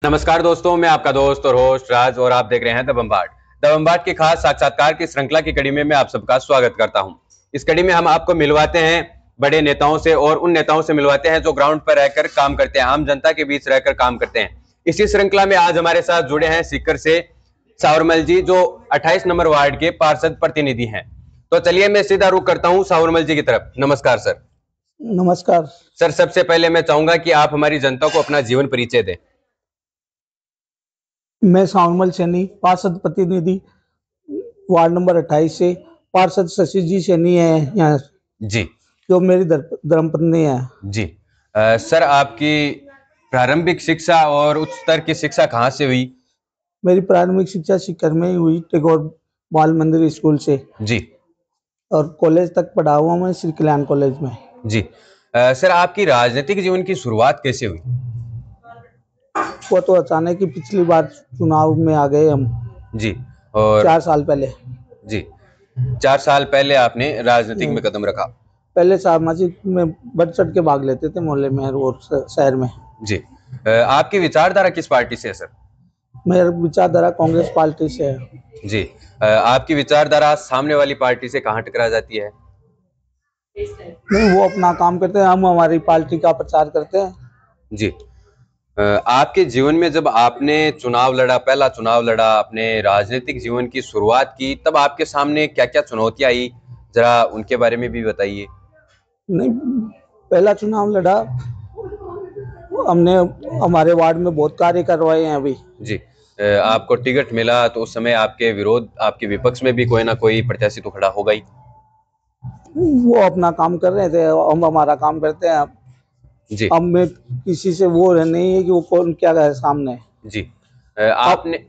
नमस्कार दोस्तों, मैं आपका दोस्त और होस्ट राज और आप देख रहे हैं द बम्बार्ड की खास साक्षात्कार की श्रृंखला की कड़ी में मैं आप सबका स्वागत करता हूं। इस कड़ी में हम आपको मिलवाते हैं बड़े नेताओं से और उन नेताओं से मिलवाते हैं जो ग्राउंड पर रहकर काम करते हैं, आम जनता के बीच रहकर काम करते हैं। इसी श्रृंखला में आज हमारे साथ जुड़े हैं सीकर से सावरमल जी, जो 28 नंबर वार्ड के पार्षद प्रतिनिधि हैं। तो चलिए मैं सीधा रुख करता हूँ सावरमल जी की तरफ। नमस्कार सर। नमस्कार सर, सबसे पहले मैं चाहूंगा कि आप हमारी जनता को अपना जीवन परिचय दें। मैं सावरमल सैनी, पार्षद प्रतिनिधि वार्ड नंबर 28 से। पार्षद शशि जी सैनी है यहाँ जी जो मेरी धर्मपत्नी है। जी। सर, आपकी प्रारंभिक शिक्षा और उच्च स्तर की शिक्षा कहाँ से हुई? मेरी प्राथमिक शिक्षा सीकर में ही हुई, टैगोर बाल मंदिर स्कूल से। जी और कॉलेज तक पढ़ा हुआ मैं श्री कल्याण कॉलेज में। जी। सर, आपकी राजनीतिक जीवन की शुरुआत कैसे हुई? वो तो अचानक ही पिछली बार चुनाव में आ गए हम। जी। और 4 साल पहले। जी, 4 साल पहले आपने राजनीतिक में कदम रखा। पहले सामाजिक में बढ़ चढ़ के भाग लेते थे मोहल्ले में और शहर में। जी। आपकी विचारधारा किस पार्टी से है सर? मेरी विचारधारा कांग्रेस पार्टी से है। जी। आपकी विचारधारा सामने वाली पार्टी से कहाँ टकरा जाती है? नहीं, वो अपना काम करते हैं, हम हमारी पार्टी का प्रचार करते हैं। जी। आपके जीवन में जब आपने चुनाव लड़ा, पहला चुनाव लड़ा, अपने राजनीतिक जीवन की शुरुआत की, तब आपके सामने क्या-क्या चुनौतियां आई, जरा उनके बारे में भी बताइए। नहीं, पहला चुनाव लड़ा, हमने हमारे वार्ड में बहुत कार्य करवाए हैं अभी। जी। आपको टिकट मिला तो उस समय आपके विपक्ष में भी कोई ना कोई प्रत्याशी तो खड़ा होगा ही। वो अपना काम कर रहे थे, हम हमारा काम करते हैं। जी अब में किसी से वो नहीं है कि वो कौन क्या है सामने। जी। आपने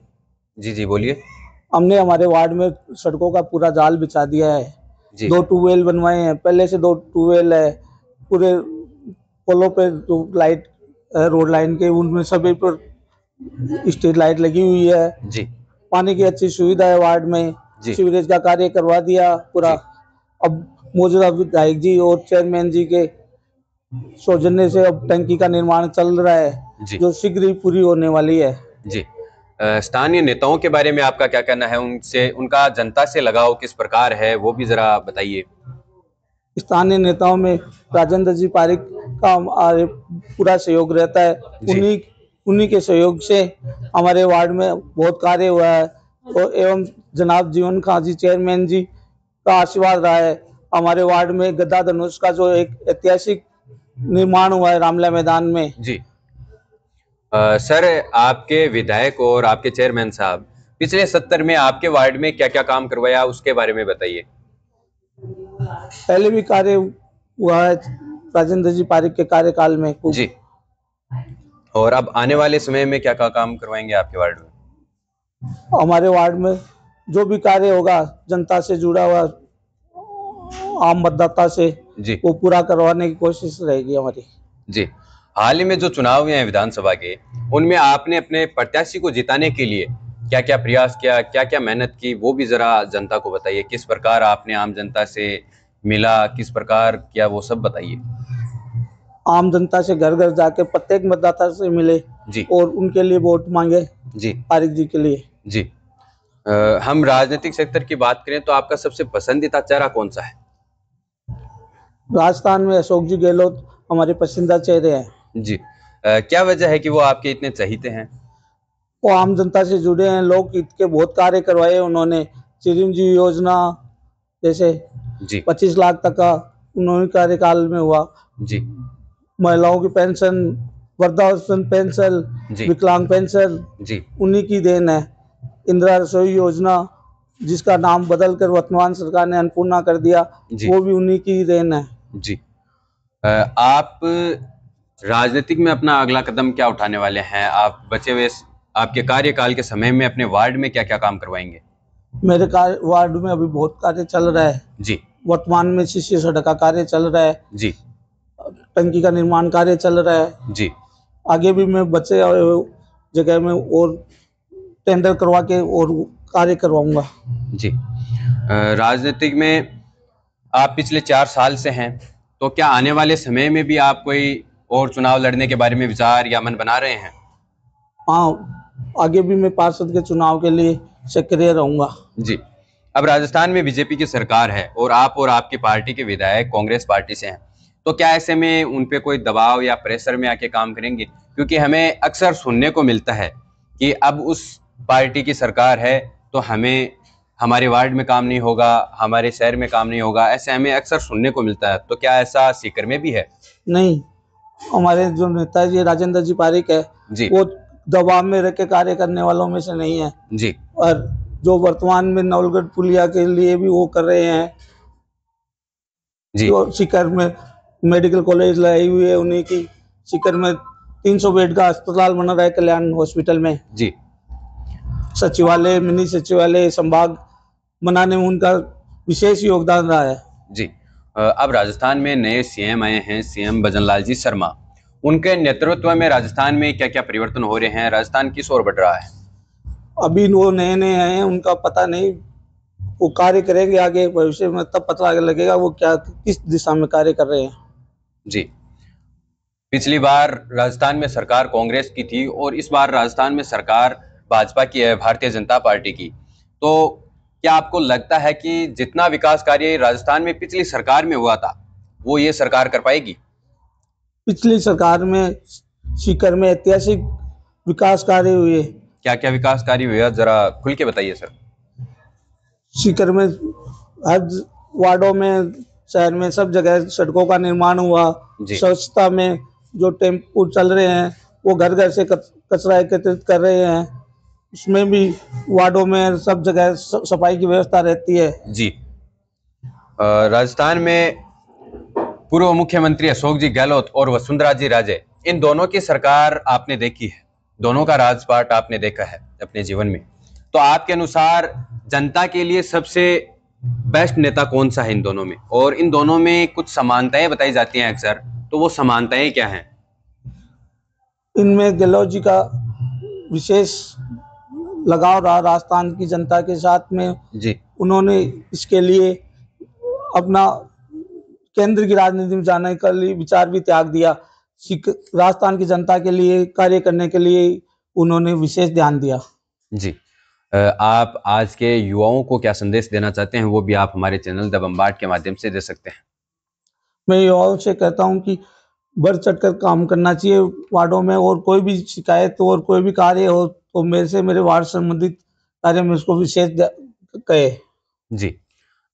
जी जी बोलिए। हमने हमारे वार्ड में सड़कों का पूरा जाल बिछा दिया है। जी 2 ट्यूबवेल बनवाए हैं, पहले से 2 ट्यूबवेल है। पूरे पोलों पे जो लाइट है रोड लाइन के, उनमें सभी पर स्ट्रीट लाइट लगी हुई है। जी पानी की अच्छी सुविधा है वार्ड में। जी सीवरेज का कार्य करवा दिया पूरा। अब मौजूदा विधायक जी और चेयरमैन जी के सौजन्य से अब टंकी का निर्माण चल रहा है, जी जो शीघ्र ही पूरी होने वाली है। जी। स्थानीय नेताओं के बारे में आपका क्या कहना है? उनका जनता से लगाव किस प्रकार है, वो भी जरा बताइए। स्थानीय नेताओं में राजेंद्र जी पारिक का हमारे पूरा सहयोग रहता है। उन्हीं के सहयोग से हमारे वार्ड में बहुत कार्य हुआ है। और एवं जनाब जीवन खां जी चेयरमैन जी का आशीर्वाद रहा है। हमारे वार्ड में गदा धनुष का जो एक ऐतिहासिक निर्माण हुआ है रामला मैदान में। जी। सर, आपके विधायक और आपके चेयरमैन साहब पिछले 70 में आपके वार्ड में क्या-क्या काम करवाया, उसके बारे में बताइए। पहले भी कार्य हुआ है राजेंद्र जी पारिक के कार्यकाल में। जी। और अब आने वाले समय में क्या काम करवाएंगे आपके वार्ड में? हमारे वार्ड में जो भी कार्य होगा जनता से जुड़ा हुआ, आम मतदाता से, जी वो पूरा करवाने की कोशिश रहेगी हमारी। जी। हाल ही में जो चुनाव हुए हैं विधानसभा के, उनमें आपने अपने प्रत्याशी को जिताने के लिए क्या-क्या प्रयास किया, क्या-क्या मेहनत की, वो भी जरा जनता को बताइए। किस प्रकार आपने आम जनता से मिला, किस प्रकार किया, वो सब बताइए। आम जनता से घर घर जाके प्रत्येक मतदाता से मिले जी और उनके लिए वोट मांगे जी पारिक जी के लिए। जी। हम राजनीतिक सेक्टर की बात करें तो आपका सबसे पसंदीदा चेहरा कौन सा है? राजस्थान में अशोक जी गहलोत हमारे पसंदीदा चेहरे हैं। जी। क्या वजह है कि वो आपके इतने चहीते हैं? वो आम जनता से जुड़े हैं, लोग हित के बहुत कार्य करवाए उन्होंने। चिरंजीवी योजना जैसे जी 25 लाख तक का उन्होंने कार्यकाल में हुआ। जी महिलाओं की पेंशन, वृद्धावस्था पेंशन, जी विकलांग पेंशन जी उन्हीं की देन है। इंदिरा रसोई योजना, जिसका नाम बदल कर वर्तमान सरकार ने अन्नपूर्णा कर दिया, जी वो भी उन्हीं की देन है। जी। आप राजनीतिक में अपना अगला कदम क्या उठाने वाले हैं? आप बचे हुए आपके कार्यकाल के समय में अपने वार्ड में क्या-क्या काम करवाएंगे? मेरे वार्ड में अभी बहुत कार्य चल रहा है। जी वर्तमान में शिष्य सड़क का कार्य चल रहा है, जी टंकी का निर्माण कार्य चल रहा है। जी आगे भी मैं बचे जगह में और टेंडर करवा के और कार्य करवाऊंगा। जी। राजनीतिक में आप पिछले 4 साल से हैं, तो क्या आने वाले समय में भी आप कोई और चुनाव लड़ने के बारे में विचार या मन बना रहे हैं? हाँ, आगे भी मैं पार्षद के चुनाव के लिए सक्रिय रहूंगा। जी। अब राजस्थान में बीजेपी की सरकार है और आपकी पार्टी के विधायक कांग्रेस पार्टी से हैं, तो क्या ऐसे में उन पे कोई दबाव या प्रेशर में आके काम करेंगे? क्योंकि हमें अक्सर सुनने को मिलता है कि अब उस पार्टी की सरकार है तो हमें हमारे वार्ड में काम नहीं होगा, हमारे शहर में काम नहीं होगा, ऐसे हमें अक्सर सुनने को मिलता है। तो क्या ऐसा सीकर में भी है? नहीं, हमारे जो नेताजी राजेंद्र जी पारिक है जी वो दबाव में रह के कार्य करने वालों में से नहीं है। जी और जो वर्तमान में नवलगढ़ पुलिया के लिए भी वो कर रहे हैं, जी जो सीकर में मेडिकल कॉलेज लाई हुई है उन्हीं की। सीकर में 300 बेड का अस्पताल बना रहा है कल्याण हॉस्पिटल में। जी सचिवालय, मिनी सचिवालय, संभाग बनाने में उनका विशेष योगदान रहा है। जी। अब राजस्थान में नए सीएम आए हैं, सीएम भजनलाल जी शर्मा। उनके नेतृत्व में राजस्थान में क्या क्या परिवर्तन हो रहे हैं? राजस्थान किस ओर बढ़ रहा है? अभी वो नए नए आए हैं, उनका पता नहीं, वो कार्य करेंगे आगे भविष्य में, तब पता लगेगा वो क्या किस दिशा में कार्य कर रहे हैं। जी। पिछली बार राजस्थान में सरकार कांग्रेस की थी और इस बार राजस्थान में सरकार भाजपा की है, भारतीय जनता पार्टी की। तो क्या आपको लगता है कि जितना विकास कार्य राजस्थान में पिछली सरकार में हुआ था वो ये सरकार कर पाएगी? पिछली सरकार में सीकर में ऐतिहासिक विकास कार्य हुए। क्या क्या विकास कार्य हुए, जरा खुल के बताइए सर। सीकर में हर वार्डों में, शहर में, सब जगह सड़कों का निर्माण हुआ। जी। स्वच्छता में जो टेम्पो चल रहे हैं वो घर घर से कचरा एकत्रित कर रहे हैं, उसमें भी वार्डों में सब जगह सफाई की व्यवस्था रहती है। जी। राजस्थान में पूर्व मुख्यमंत्री अशोक जी गहलोत और वसुंधरा जी राजे, इन दोनों की सरकार आपने देखी है, दोनों का राजपाट आपने देखा है अपने जीवन में। तो आपके अनुसार जनता के लिए सबसे बेस्ट नेता कौन सा है इन दोनों में? और इन दोनों में कुछ समानताएं बताई जाती हैं अक्सर, तो वो समानताएं क्या हैं? इनमें गहलोत जी का विशेष लगाव रहा राजस्थान की जनता के साथ में। जी उन्होंने इसके लिए अपना केंद्र की राजनीति में जाने का लिए विचार भी त्याग दिया। राजस्थान की जनता के लिए कार्य करने के लिए उन्होंने विशेष ध्यान दिया। जी। आप आज के युवाओं को क्या संदेश देना चाहते हैं, वो भी आप हमारे चैनल द बम्बार्ड के माध्यम से दे सकते हैं। मैं युवाओं से कहता हूं कि बढ़ चढ़कर काम करना चाहिए वार्डों में, और कोई भी शिकायत और कोई भी कार्य हो तो मेरे से, मेरे वार्ड संबंधित कार्य में उसको विशेष कहे। जी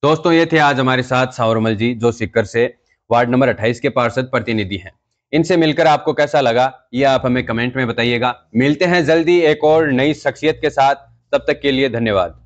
दोस्तों, ये थे आज हमारे साथ सावरमल जी, जो सीकर से वार्ड नंबर 28 के पार्षद प्रतिनिधि हैं। इनसे मिलकर आपको कैसा लगा ये आप हमें कमेंट में बताइएगा। मिलते हैं जल्दी एक और नई शख्सियत के साथ, तब तक के लिए धन्यवाद।